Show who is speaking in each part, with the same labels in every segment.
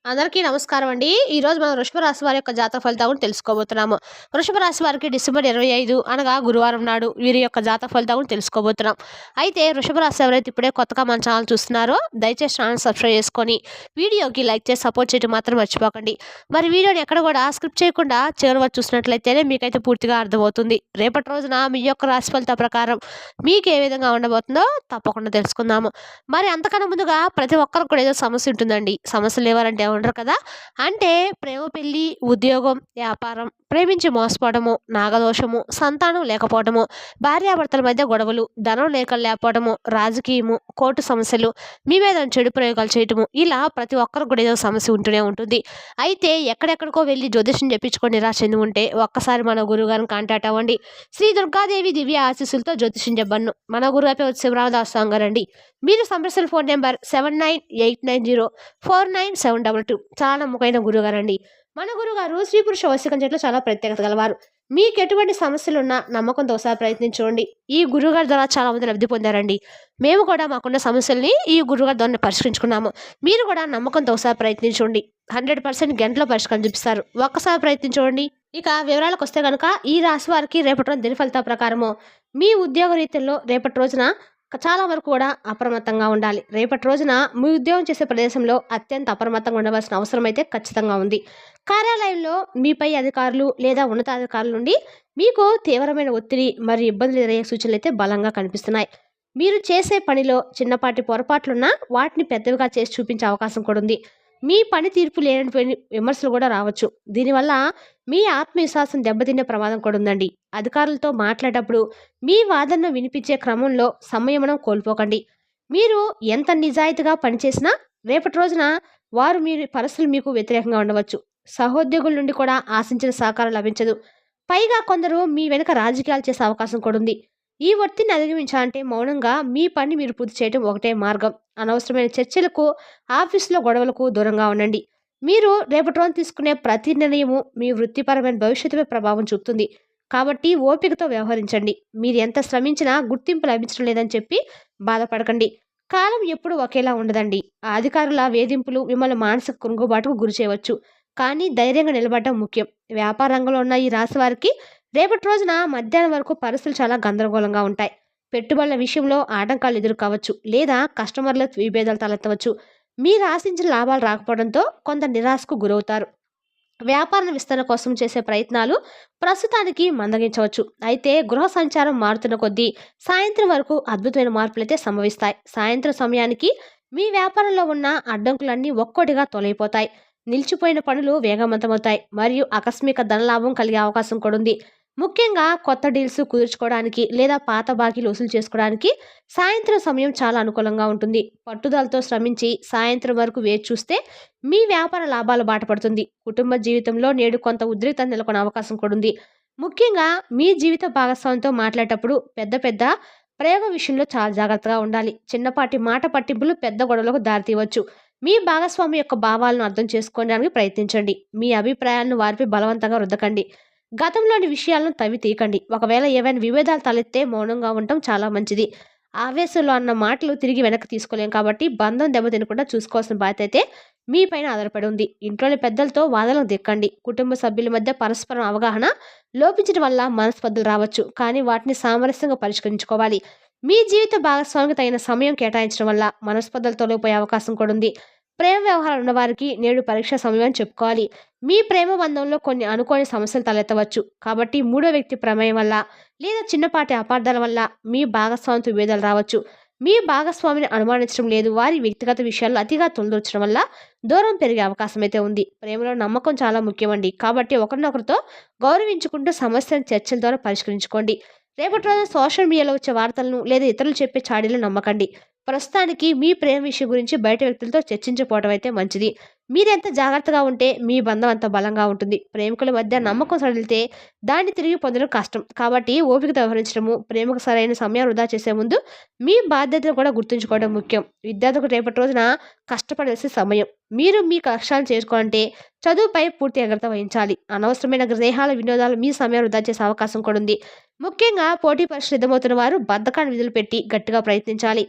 Speaker 1: అందరికీ నమస్కారం అండి. ఈరోజు మనం వృషభ రాశి వారి యొక్క జాతక ఫలితాలను తెలుసుకోబోతున్నాము. వృషభ రాశి వారికి డిసెంబర్ 25 అనగా గురువారం నాడు వీరి యొక్క జాతక ఫలితాలను తెలుసుకోబోతున్నాం. అయితే వృషభ రాశి ఎవరైతే ఇప్పుడే కొత్తగా మన ఛానల్ చూస్తున్నారో దయచేసి ఛానల్ సబ్స్క్రైబ్ చేసుకొని వీడియోకి లైక్ చేసి సపోర్ట్ చేయడం మాత్రం మర్చిపోకండి. మరి వీడియోని ఎక్కడ కూడా స్క్రిప్ట్ చేయకుండా చివరి వరకు చూసినట్లయితేనే మీకైతే పూర్తిగా అర్థమవుతుంది. రేపటి రోజున మీ యొక్క రాశి ఫలిత ప్రకారం మీకు ఏ విధంగా ఉండబోతుందో తప్పకుండా తెలుసుకుందాము. మరి అంతకన్నా ముందుగా ప్రతి ఒక్కరికి కూడా ఏదో సమస్య ఉంటుందండి. సమస్యలు లేవాలంటే ఉండరు కదా. అంటే ప్రేమ పెళ్లి, ఉద్యోగం, వ్యాపారం, ప్రేమించి మోసపోవడము, నాగదోషము, సంతానం లేకపోవడము, భార్యాభర్తల మధ్య గొడవలు, ధనం లేకపోవడము, రాజకీయము, కోర్టు సమస్యలు, మీ మీద చెడు ప్రయోగాలు చేయటము, ఇలా ప్రతి ఒక్కరికి కూడా ఏదో సమస్య ఉంటూనే ఉంటుంది. అయితే ఎక్కడెక్కడికో వెళ్ళి జ్యోతిష్యం చెప్పించుకొని నిరాశ చెంది ఉంటే ఒక్కసారి మన గురువుగారిని కాంటాక్ట్ అవ్వండి. శ్రీ దుర్గాదేవి దివ్య ఆశీస్సులతో జ్యోతిష్యం చెప్పను. మన గురువు వచ్చి శివరామదాస్ గారండి. మీరు సంప్రదించిన ఫోన్ నెంబర్ 7989049722. చాలా నమ్మకమైన గురుగారండి. మన గురుగారు స్త్రీ పురుష వశీకరణ చెట్లు చాలా ప్రత్యేకత గలవారు. మీకు ఎటువంటి సమస్యలున్నా నమ్మకంతో ఒకసారి ప్రయత్నించండి. ఈ గురుగారి ద్వారా చాలా మంది లబ్ధి పొందారండి. మేము కూడా మాకున్న సమస్యల్ని ఈ గురుగారి ద్వారా పరిష్కరించుకున్నాము. మీరు కూడా నమ్మకంతో ఒకసారి ప్రయత్నించండి. 100% గంటలో పరిష్కారం చూపిస్తారు. ఒక్కసారి ప్రయత్నించండి. ఇక వివరాలకు వస్తే కనుక ఈ రాశి వారికి రేపటి రోజు దిన ఫలితాల ప్రకారము మీ ఉద్యోగ రీతిలో రేపటి రోజున చాలా వరకు కూడా అప్రమత్తంగా ఉండాలి. రేపటి రోజున మీ ఉద్యోగం చేసే ప్రదేశంలో అత్యంత అప్రమత్తంగా ఉండవలసిన అవసరం అయితే ఖచ్చితంగా ఉంది. కార్యాలయంలో మీపై అధికారులు లేదా ఉన్నతాధికారుల నుండి మీకు తీవ్రమైన ఒత్తిడి మరియు ఇబ్బందులు ఎదురయ్యే సూచనలు అయితే బలంగా కనిపిస్తున్నాయి. మీరు చేసే పనిలో చిన్నపాటి పొరపాట్లున్నా వాటిని పెద్దవిగా చేసి చూపించే అవకాశం కూడా ఉంది. మీ పని తీర్పు లేనటువంటి విమర్శలు కూడా రావచ్చు. దీనివల్ల మీ ఆత్మవిశ్వాసం దెబ్బతినే ప్రమాదం కూడా ఉందండి. అధికారులతో మాట్లాడేటప్పుడు మీ వాదనను వినిపించే క్రమంలో సంయమనం కోల్పోకండి. మీరు ఎంత నిజాయితీగా పనిచేసినా రేపటి రోజున వారు మీ పరిస్థితులు మీకు వ్యతిరేకంగా ఉండవచ్చు. సహోద్యోగుల నుండి కూడా ఆశించిన సహకారం లభించదు. పైగా కొందరు మీ వెనుక రాజకీయాలు చేసే అవకాశం కూడా ఉంది. ఈ ఒత్తిడిని అధిగమించాలంటే మౌనంగా మీ పని మీరు పూర్తి చేయడం ఒకటే మార్గం. అనవసరమైన చర్చలకు, ఆఫీసులో గొడవలకు దూరంగా ఉండండి. మీరు రేపటి రోజు తీసుకునే ప్రతి నిర్ణయము మీ వృత్తిపరమైన భవిష్యత్తుపై ప్రభావం చూపుతుంది. కాబట్టి ఓపికతో వ్యవహరించండి. మీరు ఎంత శ్రమించినా గుర్తింపు లభించడం లేదని చెప్పి బాధపడకండి. కాలం ఎప్పుడు ఒకేలా ఉండదండి. ఆ అధికారుల వేధింపులు మిమ్మల్ని మానసిక కృంగుబాటుకు గురి చేయవచ్చు. కానీ ధైర్యంగా నిలబడడం ముఖ్యం. వ్యాపార రంగంలో ఉన్న ఈ రాశి వారికి రేపటి రోజున మధ్యాహ్నం వరకు పరిస్థితులు చాలా గందరగోళంగా ఉంటాయి. పెట్టుబడుల విషయంలో ఆటంకాలు ఎదురు కావచ్చు లేదా కస్టమర్ల విభేదాలు తలెత్తవచ్చు. మీరు ఆశించిన లాభాలు రాకపోవడంతో కొంత నిరాశకు గురవుతారు. వ్యాపార విస్తరణ కోసం చేసే ప్రయత్నాలు ప్రస్తుతానికి మందగించవచ్చు. అయితే గృహ సంచారం మారుతున్న కొద్దీ సాయంత్రం వరకు అద్భుతమైన మార్పులు అయితే సంభవిస్తాయి. సాయంత్రం సమయానికి మీ వ్యాపారంలో ఉన్న అడ్డంకులన్నీ ఒక్కొక్కటిగా తొలగిపోతాయి. నిలిచిపోయిన పనులు వేగవంతమవుతాయి మరియు ఆకస్మిక ధనలాభం కలిగే అవకాశం కూడా ఉంది. ముఖ్యంగా కొత్త డీల్స్ కుదుర్చుకోవడానికి లేదా పాత బాకీలు వసూలు చేసుకోవడానికి సాయంత్రం సమయం చాలా అనుకూలంగా ఉంటుంది. పట్టుదలతో శ్రమించి సాయంత్రం వరకు వేచి చూస్తే మీ వ్యాపార లాభాలు బాటపడుతుంది. కుటుంబ జీవితంలో నేడు కొంత ఉద్రిక్తత నెలకొనే అవకాశం కూడా ఉంది. ముఖ్యంగా మీ జీవిత భాగస్వామితో మాట్లాడేటప్పుడు పెద్ద పెద్ద ప్రయోగ విషయంలో చాలా జాగ్రత్తగా ఉండాలి. చిన్నపాటి మాట పట్టింపులు పెద్ద గొడవలకు దారితీయవచ్చు. మీ భాగస్వామి యొక్క భావాలను అర్థం చేసుకోవడానికి ప్రయత్నించండి. మీ అభిప్రాయాలను వారిపై బలవంతంగా రుద్దకండి. గతంలోని విషయాలను తవ్వి తీయకండి. ఒకవేళ ఏవైనా విభేదాలు తలెత్తే మౌనంగా ఉండటం చాలా మంచిది. ఆవేశంలో అన్న మాటలు తిరిగి వెనక్కి తీసుకోలేం కాబట్టి బంధం దెబ్బతినకుండా చూసుకోవాల్సిన బాధ్యత అయితే మీ పైన ఆధారపడి ఉంది. ఇంట్లోని పెద్దలతో వాదనలు దిక్కండి. కుటుంబ సభ్యుల మధ్య పరస్పరం అవగాహన లోపించడం వల్ల మనస్పర్ధలు రావచ్చు. కానీ వాటిని సామరస్యంగా పరిష్కరించుకోవాలి. మీ జీవిత భాగస్వామికి తగిన సమయం కేటాయించడం వల్ల మనస్పర్ధలు తొలగిపోయే అవకాశం కూడా ఉంది. ప్రేమ వ్యవహారాలు ఉన్నవారికి నేడు పరీక్ష సమయం అని చెప్పుకోవాలి. మీ ప్రేమ బంధంలో కొన్ని అనుకోని సమస్యలు తలెత్తవచ్చు. కాబట్టి మూడో వ్యక్తి ప్రమేయం వల్ల లేదా చిన్నపాటి అపార్థాల వల్ల మీ భాగస్వామితో విభేదాలు రావచ్చు. మీ భాగస్వామిని అనుమానించడం లేదు వారి వ్యక్తిగత విషయాల్లో అతిగా తొలదూర్చడం వల్ల దూరం పెరిగే అవకాశం అయితే ఉంది. ప్రేమలో నమ్మకం చాలా ముఖ్యమండి. కాబట్టి ఒకరినొకరితో గౌరవించుకుంటూ సమస్యలను చర్చల ద్వారా పరిష్కరించుకోండి. రేపటి రోజున సోషల్ మీడియాలో వచ్చే వార్తలను లేదా ఇతరులు చెప్పే చాడీలను నమ్మకండి. ప్రస్తుతానికి మీ ప్రేమ విషయం గురించి బయట వ్యక్తులతో చర్చించకపోవడం అయితే మంచిది. మీరెంత జాగ్రత్తగా ఉంటే మీ బంధం అంత బలంగా ఉంటుంది. ప్రేమికుల మధ్య నమ్మకం సడిలితే దాన్ని తిరిగి పొందడం కష్టం. కాబట్టి ఓపికతో వ్యవహరించడము, ప్రేమకు సరైన సమయం వృధా చేసే ముందు మీ బాధ్యతను కూడా గుర్తుంచుకోవడం ముఖ్యం. విద్యార్థులకు రేపటి రోజున కష్టపడాల్సిన సమయం. మీరు మీ లక్ష్యాలను చేరుకోవాలంటే చదువుపై పూర్తి జాగ్రత్త వహించాలి. అనవసరమైన గ్రహాల వినోదాలు మీ సమయం వృధా చేసే అవకాశం కూడా ఉంది. ముఖ్యంగా పోటీ పరీక్షలు సిద్ధమవుతున్న వారు బద్ధకాన్ని విధులు పెట్టి గట్టిగా ప్రయత్నించాలి.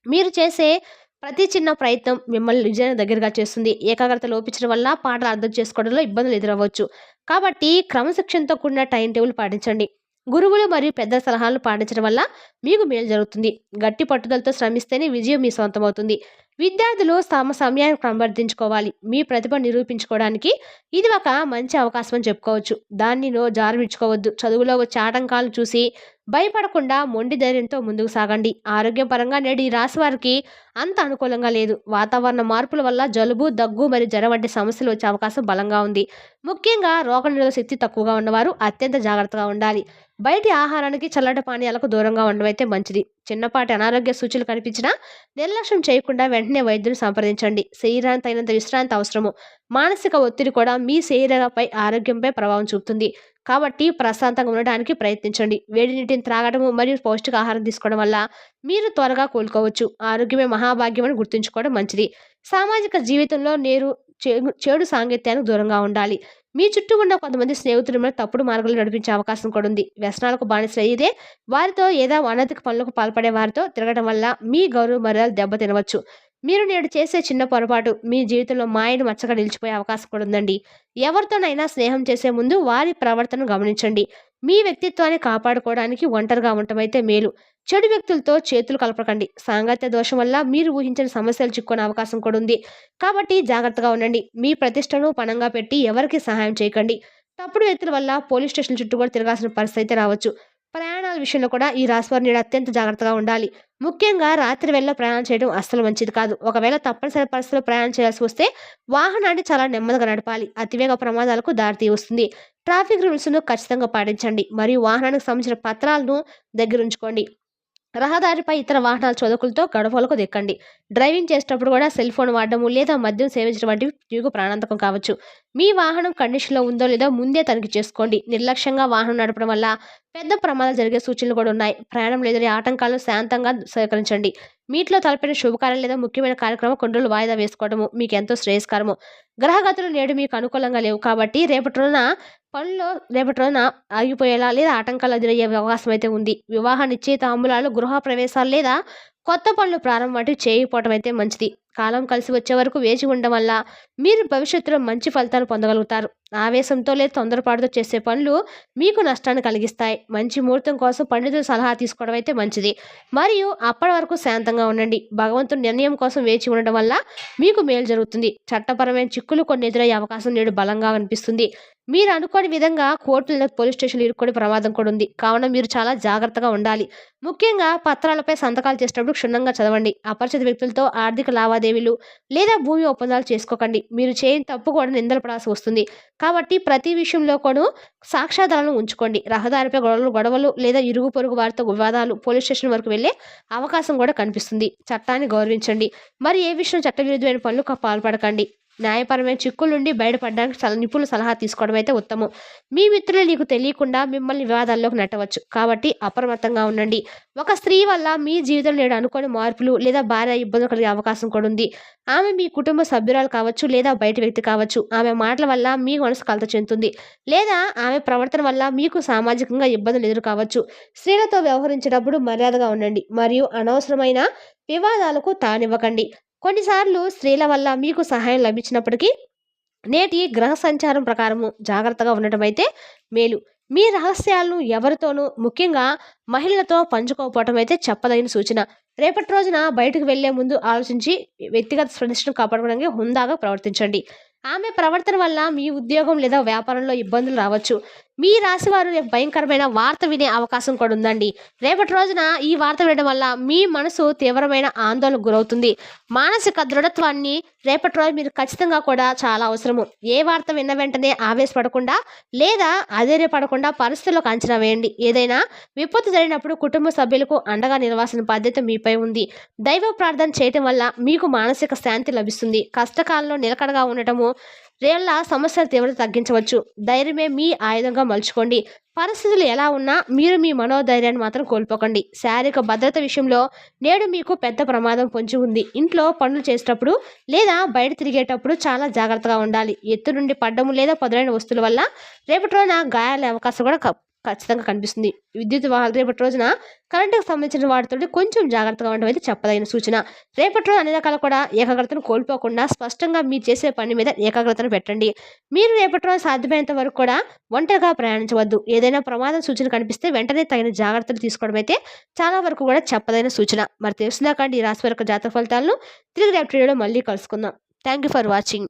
Speaker 1: మీరు చేసే ప్రతి చిన్న ప్రయత్నం మిమ్మల్ని నిజానికి దగ్గరగా చేస్తుంది. ఏకాగ్రత లోపించడం వల్ల పాటలు అర్థం చేసుకోవడంలో ఇబ్బందులు ఎదురవ్వచ్చు. కాబట్టి క్రమశిక్షణతో కూడిన టైం టేబుల్ పాటించండి. గురువులు మరియు పెద్దల సలహాలను పాటించడం వల్ల మీకు మేలు జరుగుతుంది. గట్టి పట్టుదలతో శ్రమిస్తేనే విజయం మీ సొంతమవుతుంది. విద్యార్థులు తమ సమయాన్ని క్రమబద్ధీంచుకోవాలి. మీ ప్రతిభ నిరూపించుకోవడానికి ఇది ఒక మంచి అవకాశం అని చెప్పుకోవచ్చు. దాన్ని జారవిడ్చుకోవద్దు. చదువులో వచ్చే ఆటంకాలను చూసి భయపడకుండా మొండి ధైర్యంతో ముందుకు సాగండి. ఆరోగ్యపరంగా నేడు ఈ రాశి వారికి అంత అనుకూలంగా లేదు. వాతావరణ మార్పుల వల్ల జలుబు, దగ్గు మరియు జ్వరం వంటి సమస్యలు వచ్చే అవకాశం బలంగా ఉంది. ముఖ్యంగా రోగనిరోధక శక్తి తక్కువగా ఉన్నవారు అత్యంత జాగ్రత్తగా ఉండాలి. బయటి ఆహారానికి, చల్లటి పానీయాలకు దూరంగా ఉండడం అయితే మంచిది. చిన్నపాటి అనారోగ్య సూచనలు కనిపించినా నిర్లక్ష్యం చేయకుండా వెంటనే వైద్యుని సంప్రదించండి. శరీరానికి తగినంత విశ్రాంతి అవసరము. మానసిక ఒత్తిడి కూడా మీ శరీరంపై ఆరోగ్యంపై ప్రభావం చూపుతుంది. కాబట్టి ప్రశాంతంగా ఉండడానికి ప్రయత్నించండి. వేడి నీటిని త్రాగడము మరియు పౌష్టికాహారం తీసుకోవడం వల్ల మీరు త్వరగా కోలుకోవచ్చు. ఆరోగ్యమే మహాభాగ్యం అని గుర్తుంచుకోవడం మంచిది. సామాజిక జీవితంలో చెడు సాంగత్యానికి దూరంగా ఉండాలి. మీ చుట్టూ ఉన్న కొంతమంది స్నేహితులు మిమ్మల్ని తప్పుడు మార్గంలో నడిపించే అవకాశం కూడా ఉంది. వ్యసనాలకు బానిసలు అయ్యేదే వారితో ఏదో అనైతిక పనులకు పాల్పడే వారితో తిరగడం వల్ల మీ గౌరవ మర్యాదలు దెబ్బతినవచ్చు. మీరు నేడు చేసే చిన్న పొరపాటు మీ జీవితంలో మాయను మచ్చగా నిలిచిపోయే అవకాశం కూడా ఉందండి. ఎవరితోనైనా స్నేహం చేసే ముందు వారి ప్రవర్తనను గమనించండి. మీ వ్యక్తిత్వాన్ని కాపాడుకోవడానికి ఒంటరిగా ఉండటమైతే మేలు. చెడు వ్యక్తులతో చేతులు కలపకండి. సాంగత్య దోషం వల్ల మీరు ఊహించని సమస్యలు చిక్కుకునే అవకాశం కూడా ఉంది. కాబట్టి జాగ్రత్తగా ఉండండి. మీ ప్రతిష్టను పణంగా పెట్టి ఎవరికి సహాయం చేయకండి. తప్పుడు వ్యక్తుల వల్ల పోలీస్ స్టేషన్ చుట్టూ కూడా తిరగాల్సిన పరిస్థితి అయితే రావచ్చు. ప్రయాణాల విషయంలో కూడా ఈ రాశివారు నేడు అత్యంత జాగ్రత్తగా ఉండాలి. ముఖ్యంగా రాత్రి వేళలో ప్రయాణం చేయడం అస్సలు మంచిది కాదు. ఒకవేళ తప్పనిసరి పరిస్థితుల్లో ప్రయాణం చేయాల్సి వస్తే వాహనాన్ని చాలా నెమ్మదిగా నడపాలి. అతివేగ ప్రమాదాలకు దారితీస్తుంది. ట్రాఫిక్ రూల్స్ను ఖచ్చితంగా పాటించండి మరియు వాహనానికి సంబంధించిన పత్రాలను దగ్గరుంచుకోండి. రహదారిపై ఇతర వాహనాల చోదకులతో గడపలకు దిక్కండి. డ్రైవింగ్ చేసేటప్పుడు కూడా సెల్ ఫోన్ వాడడము లేదా మద్యం సేవించడం వంటివి మీకు ప్రాణాంతకం కావచ్చు. మీ వాహనం కండిషన్లో ఉందో లేదో ముందే తనిఖీ చేసుకోండి. నిర్లక్ష్యంగా వాహనం నడపడం వల్ల పెద్ద ప్రమాదాలు జరిగే సూచనలు కూడా ఉన్నాయి. ప్రయాణంలో ఎదురే ఆటంకాలను శాంతంగా స్వీకరించండి. మీ ఇంట్లో తలపెట్టిన శుభకార్యం లేదా ముఖ్యమైన కార్యక్రమం కొన్ని రోజులు వాయిదా వేసుకోవడము మీకు ఎంతో శ్రేయస్కరము. గ్రహగతులు నేడు మీకు అనుకూలంగా లేవు కాబట్టి రేపటి రోజున ఆగిపోయేలా లేదా ఆటంకాలు ఎదురయ్యే అవకాశం అయితే ఉంది. వివాహ నిశ్చయితాంబులాలు, గృహ ప్రవేశాలు లేదా కొత్త పనులు ప్రారంభం వంటివి చేయకపోవడం అయితే మంచిది. కాలం కలిసి వచ్చే వరకు వేచి ఉండడం వల్ల మీరు భవిష్యత్తులో మంచి ఫలితాలు పొందగలుగుతారు. ఆవేశంతో లేదా తొందరపాటుతో చేసే పనులు మీకు నష్టాన్ని కలిగిస్తాయి. మంచి ముహూర్తం కోసం పండితుల సలహా తీసుకోవడం అయితే మంచిది. మరియు అప్పటి వరకు శాంతంగా ఉండండి. భగవంతుని నిర్ణయం కోసం వేచి ఉండడం వల్ల మీకు మేలు జరుగుతుంది. చట్టపరమైన చిక్కులు కొన్ని ఎదురయ్యే అవకాశం నేడు బలంగా కనిపిస్తుంది. మీరు అనుకోని విధంగా కోర్టులు లేదా పోలీస్ స్టేషన్లు ఇరుక్కునే ప్రమాదం కూడా ఉంది. కావున మీరు చాలా జాగ్రత్తగా ఉండాలి. ముఖ్యంగా పత్రాలపై సంతకాలు చేసేటప్పుడు క్షుణ్ణంగా చదవండి. అపరిచిత వ్యక్తులతో ఆర్థిక లావాదేవీలు లేదా భూమి ఒప్పందాలు చేసుకోకండి. మీరు చేయని తప్పు కూడా నిందలు పడాల్సి వస్తుంది. కాబట్టి ప్రతి విషయంలో కూడా సాక్ష్యాధారాలను ఉంచుకోండి. రహదారిపై గొడవలు లేదా ఇరుగు పొరుగు వారితో వివాదాలు పోలీస్ స్టేషన్ వరకు వెళ్ళే అవకాశం కూడా కనిపిస్తుంది. చట్టాన్ని గౌరవించండి. మరి ఏ విషయం చట్టవిరుద్ధమైన పనులకు పాల్పడకండి. న్యాయపరమైన చిక్కుల నుండి బయటపడడానికి నిపుణుల సలహా తీసుకోవడం అయితే ఉత్తమం. మీ మిత్రులు నీకు తెలియకుండా మిమ్మల్ని వివాదాల్లోకి నెట్టవచ్చు. కాబట్టి అప్రమత్తంగా ఉండండి. ఒక స్త్రీ వల్ల మీ జీవితంలో నేడు అనుకోని మార్పులు లేదా భార్య ఇబ్బందులు కలిగే అవకాశం కూడా ఉంది. ఆమె మీ కుటుంబ సభ్యురాలు కావచ్చు లేదా బయట వ్యక్తి కావచ్చు. ఆమె మాటల వల్ల మీ మనసు కలత చెందుతుంది లేదా ఆమె ప్రవర్తన వల్ల మీకు సామాజికంగా ఇబ్బందులు ఎదురు కావచ్చు. స్త్రీలతో వ్యవహరించేటప్పుడు మర్యాదగా ఉండండి మరియు అనవసరమైన వివాదాలకు తానివ్వకండి. కొన్నిసార్లు స్త్రీల వల్ల మీకు సహాయం లభించినప్పటికీ నేటి గ్రహ సంచారం ప్రకారము జాగ్రత్తగా ఉండటం అయితే మేలు. మీ రహస్యాలను ఎవరితోనూ ముఖ్యంగా మహిళలతో పంచుకోకపోవటం అయితే చెప్పదగిన సూచన. రేపటి రోజున బయటకు వెళ్లే ముందు ఆలోచించి వ్యక్తిగత ప్రతిష్టను కాపాడుకోవడానికి హుందాగా ప్రవర్తించండి. ఆమె ప్రవర్తన వల్ల మీ ఉద్యోగం లేదా వ్యాపారంలో ఇబ్బందులు రావచ్చు. మీ రాశి వారు రేపు భయంకరమైన వార్త వినే అవకాశం కూడా ఉందండి. రేపటి రోజున ఈ వార్త వినడం వల్ల మీ మనసు తీవ్రమైన ఆందోళనకు గురవుతుంది. మానసిక దృఢత్వాన్ని రేపటి రోజు మీరు ఖచ్చితంగా కూడా చాలా అవసరము. ఏ వార్త విన్న వెంటనే ఆవేశపడకుండా లేదా అధైర్యపడకుండా పరిస్థితులకు అంచనా వేయండి. ఏదైనా విపత్తు జరిగినప్పుడు కుటుంబ సభ్యులకు అండగా నిలవాల్సిన బాధ్యత మీపై ఉంది. దైవ ప్రార్థన చేయటం వల్ల మీకు మానసిక శాంతి లభిస్తుంది. కష్టకాలంలో నిలకడగా ఉండటము రేళ్ల సమస్యల తీవ్రత తగ్గించవచ్చు. ధైర్యమే మీ ఆయుధంగా మలుచుకోండి. పరిస్థితులు ఎలా ఉన్నా మీరు మీ మనోధైర్యాన్ని మాత్రం కోల్పోకండి. శారీరక భద్రత విషయంలో నేడు మీకు పెద్ద ప్రమాదం పొంచి ఉంది. ఇంట్లో పనులు చేసేటప్పుడు లేదా బయట తిరిగేటప్పుడు చాలా జాగ్రత్తగా ఉండాలి. ఎత్తు నుండి పడ్డము లేదా పదునైన వస్తువుల వల్ల రేపటి రోజున గాయాలే అవకాశం కూడా ఖచ్చితంగా కనిపిస్తుంది. విద్యుత్ రేపటి రోజున కరెంటుకు సంబంధించిన వాటితో కొంచెం జాగ్రత్తగా ఉండడం అయితే చెప్పదగిన సూచన. రేపటి రోజు అన్ని రకాల కూడా ఏకాగ్రతను కోల్పోకుండా స్పష్టంగా మీరు చేసే పని మీద ఏకాగ్రతను పెట్టండి. మీరు రేపటి రోజు సాధ్యమైనంత వరకు కూడా ఒంటరిగా ప్రయాణించవద్దు. ఏదైనా ప్రమాదం సూచన కనిపిస్తే వెంటనే తగిన జాగ్రత్తలు తీసుకోవడం అయితే చాలా వరకు కూడా చెప్పదగిన సూచన. మరి తెలుసుదాకా ఈ రాశి వారి యొక్క జాతక ఫలితాలను తిరిగి రేపటి వీడియోలో మళ్ళీ కలుసుకుందాం. Thank you for watching.